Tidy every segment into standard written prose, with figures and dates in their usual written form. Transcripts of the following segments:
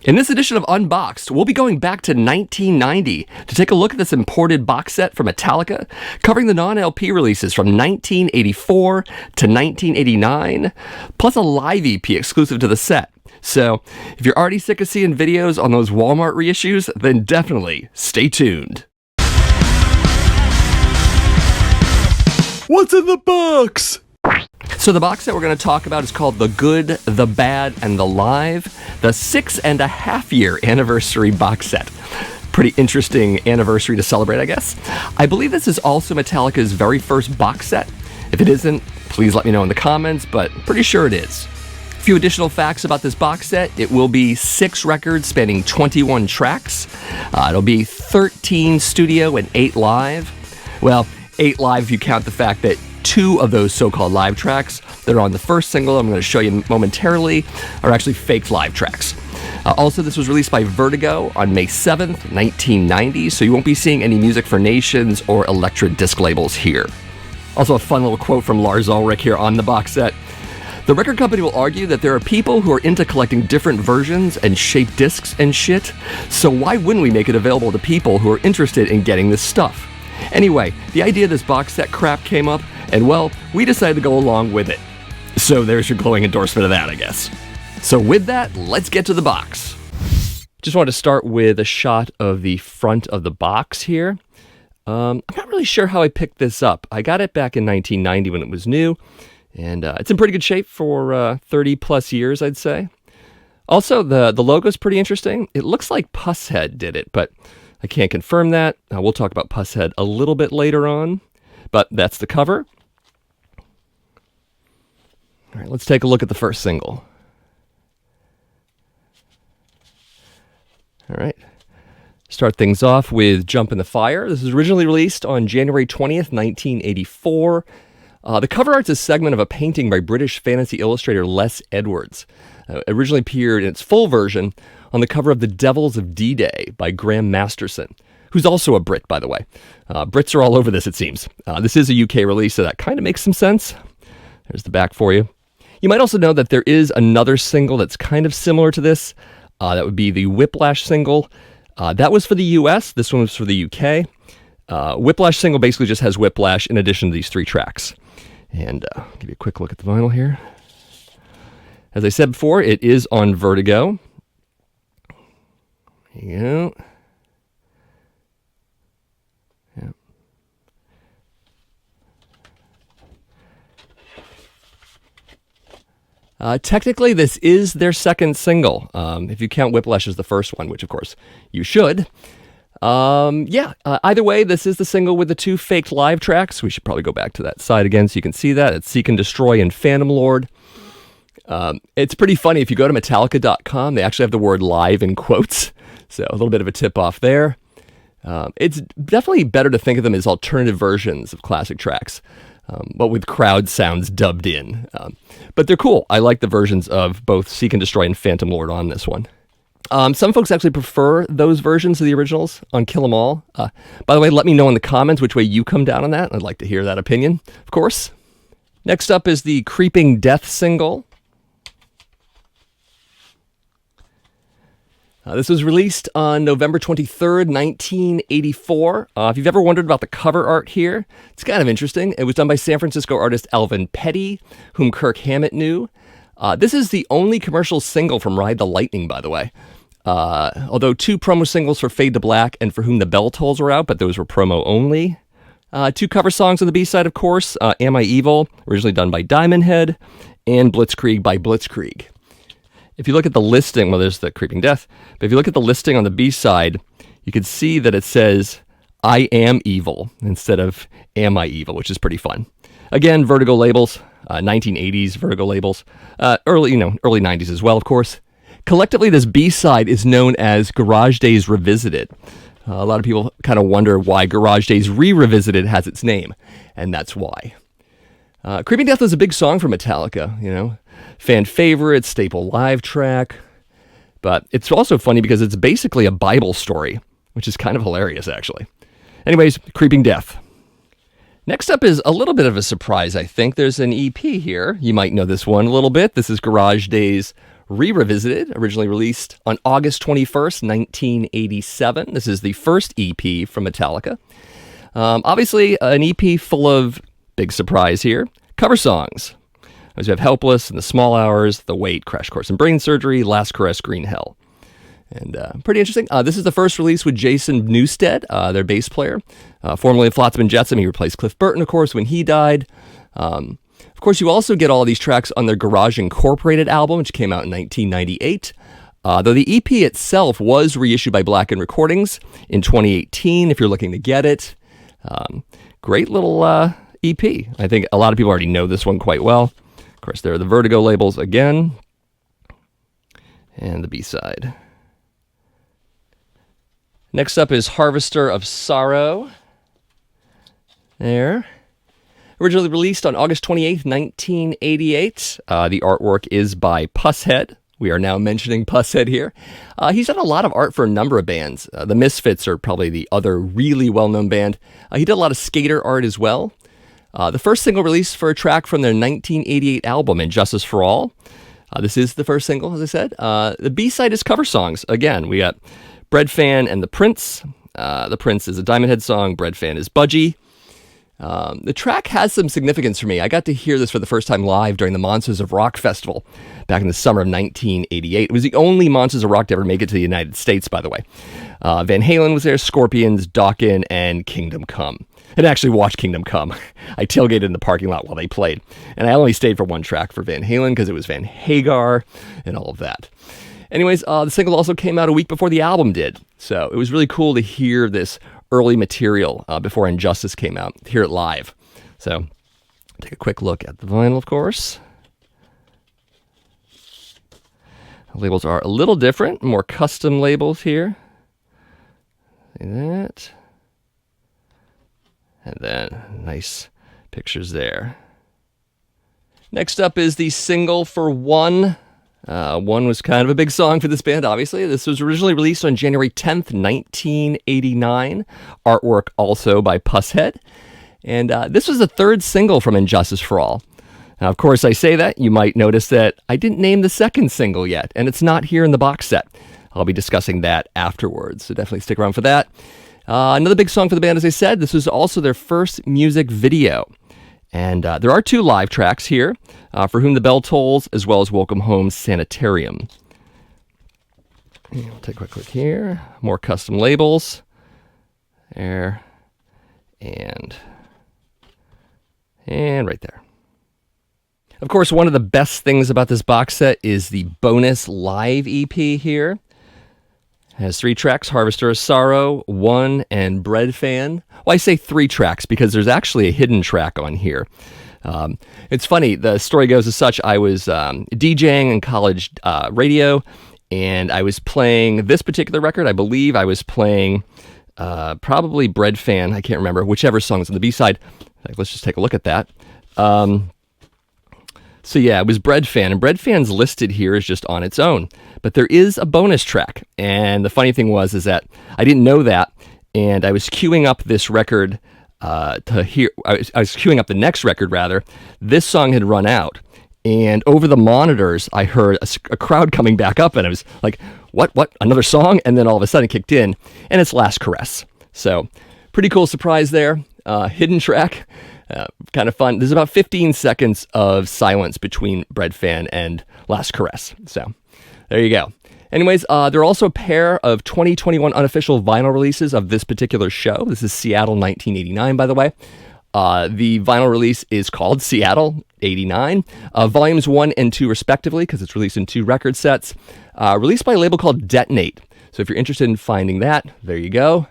In this edition of Unboxed, we'll be going back to 1990 to take a look at this imported box set from Metallica, covering the non-LP releases from 1984 to 1989, plus a live EP exclusive to the set. So, if you're already sick of seeing videos on those Walmart reissues, then definitely stay tuned. What's in the box? So the box set we're going to talk about is called The Good, The Bad, and The Live, the 6.5-year anniversary box set. Pretty interesting anniversary to celebrate, I guess. I believe this is also Metallica's very first box set. If it isn't, please let me know in the comments, but pretty sure it is. A few additional facts about this box set. It will be 6 records spanning 21 tracks. It'll be 13 studio and 8 live. Well, 8 live if you count the fact that 2 of those so-called live tracks that are on the first single I'm going to show you momentarily are actually fake live tracks. Also, this was released by Vertigo on May 7th, 1990, so you won't be seeing any Music for Nations or Elektra disc labels here. Also, a fun little quote from Lars Ulrich here on the box set. The record company will argue that there are people who are into collecting different versions and shaped discs and shit, so why wouldn't we make it available to people who are interested in getting this stuff? Anyway, the idea of this box set crap came up, and well, we decided to go along with it. So there's your glowing endorsement of that, I guess. So with that, let's get to the box. Just wanted to start with a shot of the front of the box here. I'm not really sure how I picked this up. I got it back in 1990 when it was new, and it's in pretty good shape for 30 plus years, I'd say. Also, the logo's pretty interesting. It looks like Pusshead did it, but I can't confirm that. We'll talk about Pusshead a little bit later on, but that's the cover. All right, let's take a look at the first single. All right. Start things off with Jump in the Fire. This was originally released on January 20th, 1984. The cover art's a segment of a painting by British fantasy illustrator Les Edwards. It originally appeared in its full version on the cover of The Devils of D-Day by Graham Masterson, who's also a Brit, by the way. Brits are all over this, it seems. This is a UK release, so that kind of makes some sense. There's the back for you. You might also know that there is another single that's kind of similar to this. That would be the Whiplash single. That was for the US. This one was for the UK. Whiplash single basically just has Whiplash in addition to these 3 tracks. And give you a quick look at the vinyl here. As I said before, it is on Vertigo. There you go. Technically, this is their second single, if you count Whiplash as the first one, which of course you should. Either way, this is the single with the 2 faked live tracks. We should probably go back to that side again so you can see that. It's Seek and Destroy and Phantom Lord. It's pretty funny. If you go to Metallica.com, they actually have the word live in quotes. So a little bit of a tip off there. It's definitely better to think of them as alternative versions of classic tracks, but with crowd sounds dubbed in. But they're cool. I like the versions of both Seek and Destroy and Phantom Lord on this one. Some folks actually prefer those versions of the originals on Kill 'Em All. By the way, let me know in the comments which way you come down on that. I'd like to hear that opinion, of course. Next up is the Creeping Death single. This was released on November 23rd, 1984. If you've ever wondered about the cover art here, it's kind of interesting. It was done by San Francisco artist Alvin Petty, whom Kirk Hammett knew. This is the only commercial single from Ride the Lightning, by the way. Although 2 promo singles for Fade to Black and For Whom the Bell Tolls were out, but those were promo only. 2 cover songs on the B-side, of course. Am I Evil, originally done by Diamond Head, and Blitzkrieg by Blitzkrieg. If you look at the listing, well, there's the Creeping Death, but if you look at the listing on the B-side, you can see that it says, I Am Evil, instead of Am I Evil, which is pretty fun. Again, Vertigo labels, 1980s Vertigo labels, early 90s as well, of course. Collectively, this B-side is known as Garage Days Revisited. A lot of people kind of wonder why Garage Days Revisited has its name, and that's why. Creeping Death was a big song for Metallica, fan favorite, staple live track. But it's also funny because it's basically a Bible story, which is kind of hilarious, actually. Anyways, Creeping Death. Next up is a little bit of a surprise, I think. There's an EP here. You might know this one a little bit. This is Garage Days re-revisited, originally released on August 21st, 1987. This is the first EP from Metallica. Obviously, an EP full of, big surprise here, cover songs. As you have Helpless, and The Small Hours, The Wait, Crash Course in Brain Surgery, Last Caress, Green Hell. And pretty interesting. This is the first release with Jason Newsted, their bass player. Formerly of Flotsam Jetsam, he replaced Cliff Burton, of course, when he died. Of course, you also get all these tracks on their Garage Incorporated album, which came out in 1998. Though the EP itself was reissued by Blacken Recordings in 2018, if you're looking to get it. Great little EP. I think a lot of people already know this one quite well. Of course, there are the Vertigo labels again. And the B-side. Next up is Harvester of Sorrow. There. Originally released on August 28th, 1988. The artwork is by Pusshead. We are now mentioning Pusshead here. He's done a lot of art for a number of bands. The Misfits are probably the other really well-known band. He did a lot of skater art as well. The first single released for a track from their 1988 album, Injustice for All. This is the first single, as I said. The B-side is cover songs. Again, we got Bread Fan and The Prince. The Prince is a Diamond Head song. Bread Fan is Budgie. The track has some significance for me. I got to hear this for the first time live during the Monsters of Rock Festival back in the summer of 1988. It was the only Monsters of Rock to ever make it to the United States, by the way. Van Halen was there, Scorpions, Dokken, and Kingdom Come. I actually watched Kingdom Come. I tailgated in the parking lot while they played. And I only stayed for one track for Van Halen because it was Van Hagar and all of that. Anyways, the single also came out a week before the album did. So it was really cool to hear this early material before Injustice came out, hear it live. So take a quick look at the vinyl, of course. The labels are a little different, more custom labels here. See that? And then nice pictures there. Next up is the single for One. One was kind of a big song for this band, obviously. This was originally released on January 10th, 1989. Artwork also by Pusshead. And this was the third single from Injustice for All. Now, of course, I say that. You might notice that I didn't name the second single yet, and it's not here in the box set. I'll be discussing that afterwards, so definitely stick around for that. Another big song for the band, as I said. This was also their first music video. And there are two live tracks here, For Whom the Bell Tolls, as well as Welcome Home Sanitarium. We'll take a quick look here. More custom labels. There. And right there. Of course, one of the best things about this box set is the bonus live EP here. It has 3 tracks, Harvester of Sorrow, One, and Bread Fan. Well, I say 3 tracks because there's actually a hidden track on here. It's funny, the story goes as such. I was DJing in college radio, and I was playing this particular record. I believe I was playing probably Bread Fan. I can't remember, whichever song is on the B-side. Let's just take a look at that. So yeah, it was Bread Fan, and Bread Fan's listed here as just on its own. But there is a bonus track, and the funny thing is that I didn't know that, and I was queuing up this record to hear. I was queuing up the next record, rather. This song had run out, and over the monitors, I heard a crowd coming back up, and I was like, what, another song? And then all of a sudden it kicked in, and it's Last Caress. So, pretty cool surprise there. Hidden track. Kind of fun. There's about 15 seconds of silence between Bread Fan and Last Caress. So, there you go. Anyways, there are also a pair of 2021 unofficial vinyl releases of this particular show. This is Seattle 1989, by the way. The vinyl release is called Seattle 89, volumes 1 and 2 respectively, because it's released in 2 record sets. Released by a label called Detonate. So if you're interested in finding that, there you go.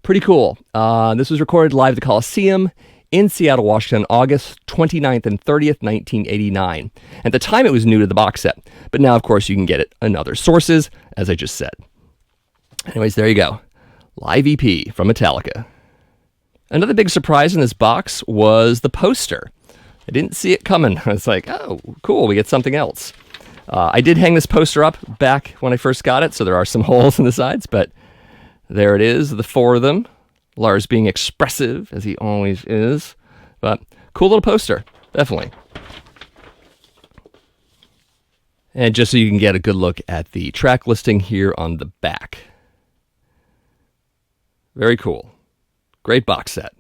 Pretty cool. This was recorded live at the Coliseum in Seattle, Washington, August 29th and 30th, 1989. At the time, it was new to the box set, but now, of course, you can get it in other sources, as I just said. Anyways, there you go. Live EP from Metallica. Another big surprise in this box was the poster. I didn't see it coming. I was like, oh, cool, we get something else. I did hang this poster up back when I first got it, so there are some holes in the sides, but there it is, the 4 of them. Lars being expressive, as he always is. But cool little poster, definitely. And just so you can get a good look at the track listing here on the back. Very cool. Great box set.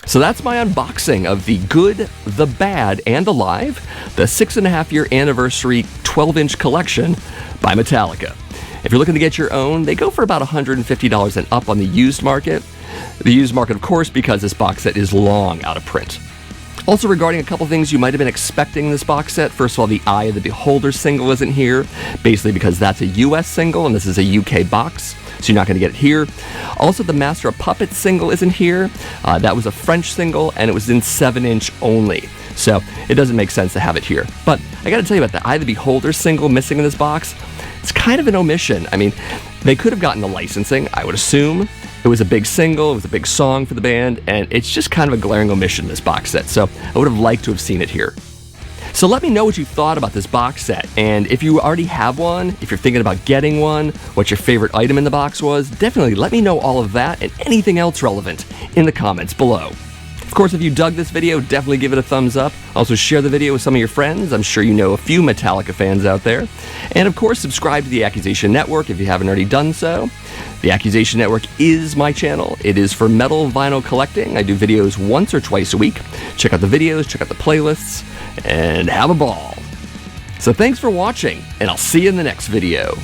So that's my unboxing of the Good, the Bad, and the Live, the 6.5-year anniversary 12-inch collection by Metallica. If you're looking to get your own, they go for about $150 and up on the used market. The used market, of course, because this box set is long out of print. Also, regarding a couple things you might have been expecting in this box set. First of all, the Eye of the Beholder single isn't here, basically because that's a US single and this is a UK box, so you're not going to get it here. Also, the Master of Puppets single isn't here. That was a French single and it was in 7-inch only, so it doesn't make sense to have it here. But I got to tell you about the Eye of the Beholder single missing in this box. It's kind of an omission. I mean, they could have gotten the licensing, I would assume. It was a big single, it was a big song for the band, and it's just kind of a glaring omission in this box set, so I would have liked to have seen it here. So let me know what you thought about this box set, and if you already have one, if you're thinking about getting one, what your favorite item in the box was, definitely let me know all of that and anything else relevant in the comments below. Of course, if you dug this video, definitely give it a thumbs up. Also, share the video with some of your friends. I'm sure you know a few Metallica fans out there. And of course, subscribe to the Accusation Network if you haven't already done so. The Accusation Network is my channel. It is for metal vinyl collecting. I do videos once or twice a week. Check out the videos, check out the playlists, and have a ball. So thanks for watching, and I'll see you in the next video.